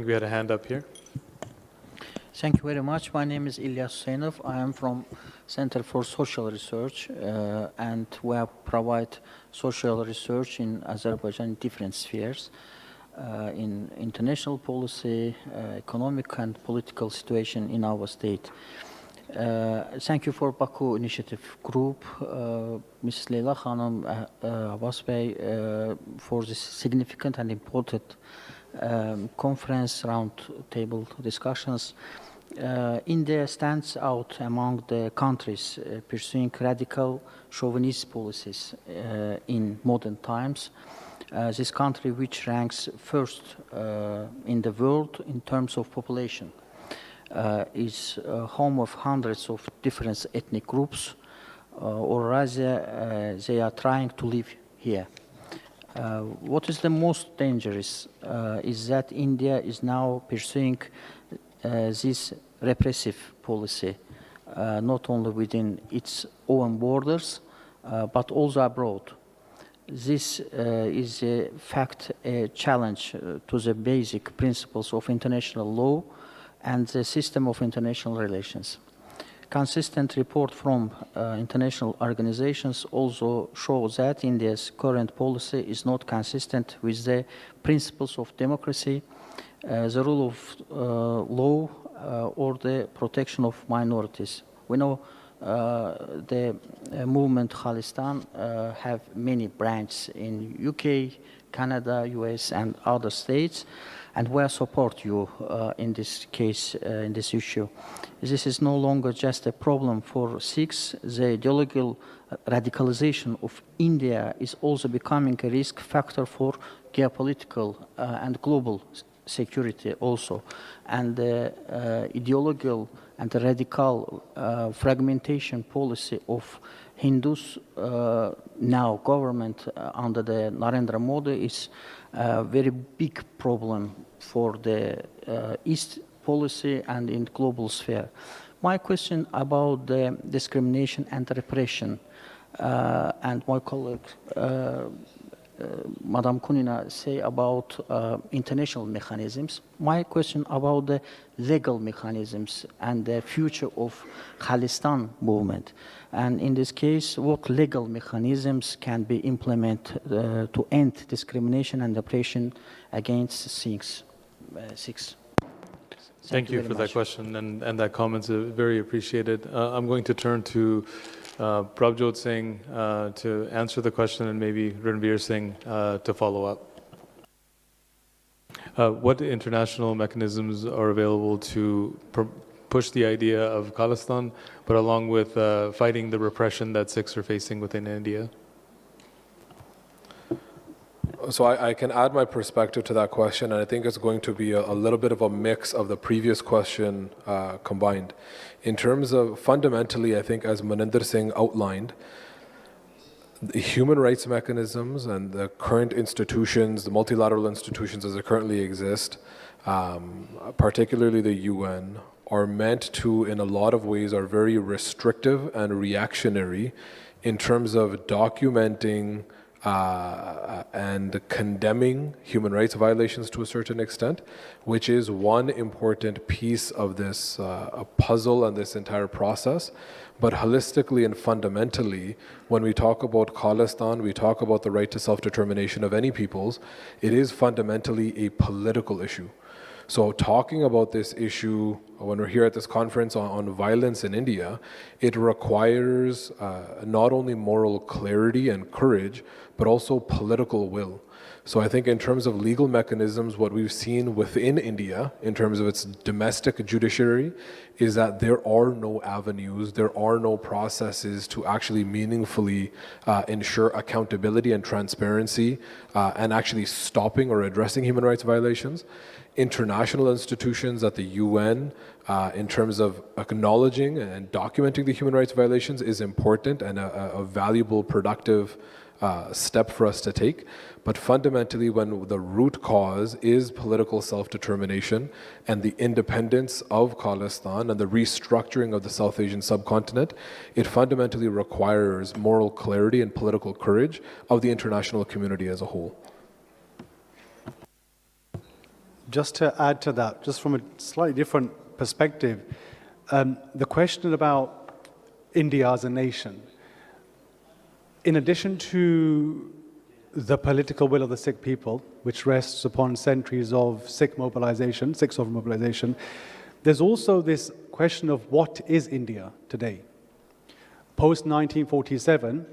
we had a hand up here. Thank you very much. My name is İlyas Hüseyinov. I am from Center for Social Research, and we provide social research in Azerbaijan in different spheres, in international policy, economic and political situation in our state. Thank you for Bakı Initiative Group, Mrs. Leyla Hanım, Abbas Bey, for this significant and important conference, round table discussions. India stands out among the countries pursuing radical chauvinist policies in modern times. This country, which ranks first in the world in terms of population, is home of hundreds of different ethnic groups, or rather they are trying to live here. What is the most dangerous is that India is now pursuing this repressive policy, not only within its own borders, but also abroad. This is in fact a challenge to the basic principles of international law and the system of international relations. Consistent report from international organizations also shows that India's current policy is not consistent with the principles of democracy, the rule of law, or the protection of minorities. We know the movement Khalistan have many branches in UK, Canada, US, and other states, and we support you in this case, in this issue. This is no longer just a problem for Sikhs. The ideological radicalization of India is also becoming a risk factor for geopolitical and global security also. And the ideological and the radical fragmentation policy of Hindus now government under the Narendra Modi is a very big problem for the East policy and in global sphere. My question about the discrimination and repression, and my colleague Madam Kunina say about international mechanisms. My question about the legal mechanisms and the future of Khalistan movement. And in this case, what legal mechanisms can be implemented to end discrimination and oppression against Sikhs? Thank you for that question and that comment. Very appreciated. I'm going to turn to Prabjot Singh to answer the question, and maybe Ranveer Singh to follow up. What international mechanisms are available to push the idea of Khalistan, but along with fighting the repression that Sikhs are facing within India? So I can add my perspective to that question, and I think it's going to be a little bit of a mix of the previous question combined. In terms of fundamentally, I think as Maninder Singh outlined, the human rights mechanisms and the current institutions, the multilateral institutions as they currently exist, particularly the UN, are meant to, in a lot of ways, are very restrictive and reactionary in terms of documenting and condemning human rights violations to a certain extent, which is one important piece of this puzzle and this entire process. But holistically and fundamentally, when we talk about Khalistan, we talk about the right to self-determination of any peoples, it is fundamentally a political issue. So talking about this issue, when we're here at this conference on violence in India, it requires not only moral clarity and courage, but also political will. So I think in terms of legal mechanisms, what we've seen within India, in terms of its domestic judiciary, is that there are no avenues, there are no processes to actually meaningfully ensure accountability and transparency and actually stopping or addressing human rights violations. International institutions at the UN, in terms of acknowledging and documenting the human rights violations, is important and a valuable, productive step for us to take. But fundamentally, when the root cause is political self-determination and the independence of Khalistan and the restructuring of the South Asian subcontinent, it fundamentally requires moral clarity and political courage of the international community as a whole. Just to add to that, just from a slightly different perspective, the question about India as a nation, in addition to the political will of the Sikh people, which rests upon centuries of Sikh mobilization, Sikh sovereign mobilization, there's also this question of what is India today. Post-1947,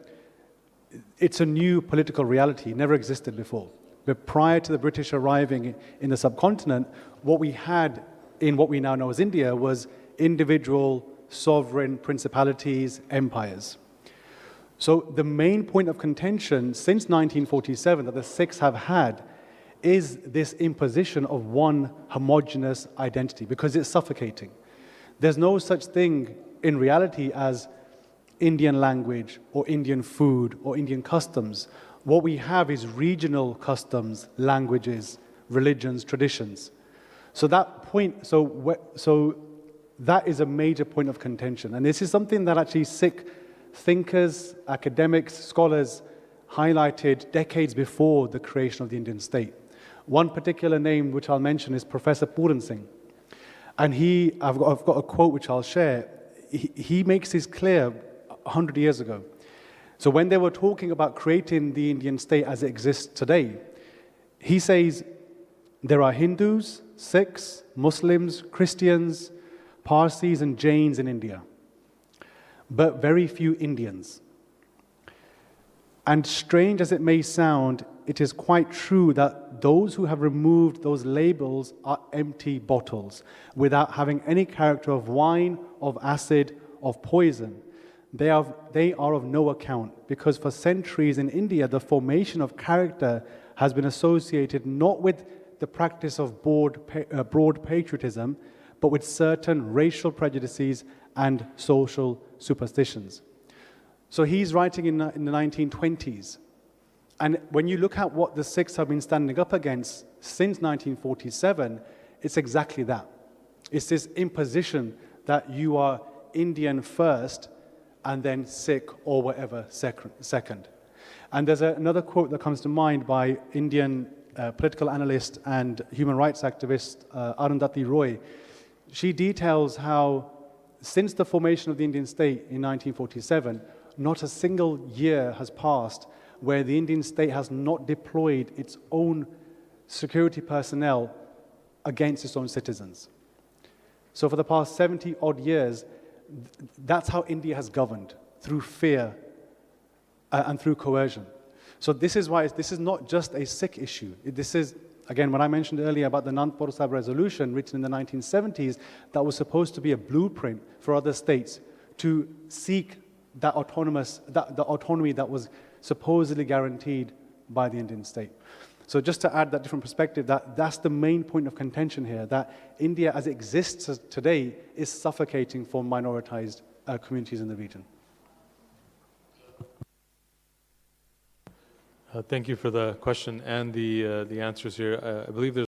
it's a new political reality, never existed before. But prior to the British arriving in the subcontinent, what we had in what we now know as India was individual sovereign principalities, empires. So the main point of contention since 1947 that the Sikhs have had is this imposition of one homogeneous identity, because it's suffocating. There's no such thing in reality as Indian language or Indian food or Indian customs. What we have is regional customs, languages, religions, traditions. So that point, so that is a major point of contention. And this is something that actually Sikh thinkers, academics, scholars highlighted decades before the creation of the Indian state. One particular name which I'll mention is Professor Puran Singh. And I've got a quote which I'll share. He makes this clear 100 years ago. So when they were talking about creating the Indian state as it exists today, he says there are Hindus, Sikhs, Muslims, Christians, Parsis and Jains in India, but very few Indians. And strange as it may sound, it is quite true that those who have removed those labels are empty bottles without having any character of wine, of acid, of poison. They are of no account, because for centuries in India, the formation of character has been associated not with the practice of broad patriotism, but with certain racial prejudices and social superstitions. So he's writing in the 1920s. And when you look at what the Sikhs have been standing up against since 1947, it's exactly that. It's this imposition that you are Indian first and then Sikh or whatever second. And there's another quote that comes to mind by Indian political analyst and human rights activist Arundhati Roy. She details how since the formation of the Indian state in 1947, not a single year has passed where the Indian state has not deployed its own security personnel against its own citizens. So for the past 70 odd years, that's how India has governed, through fear and through coercion. So this is why this is not just a Sikh issue. This is, again, what I mentioned earlier about the Nandpur Sahib resolution written in the 1970s, that was supposed to be a blueprint for other states to seek that the autonomy that was supposedly guaranteed by the Indian state. So just to add that different perspective, that's the main point of contention here, that India as it exists today is suffocating for minoritized communities in the region. Thank you for the question and the answers here. I believe there's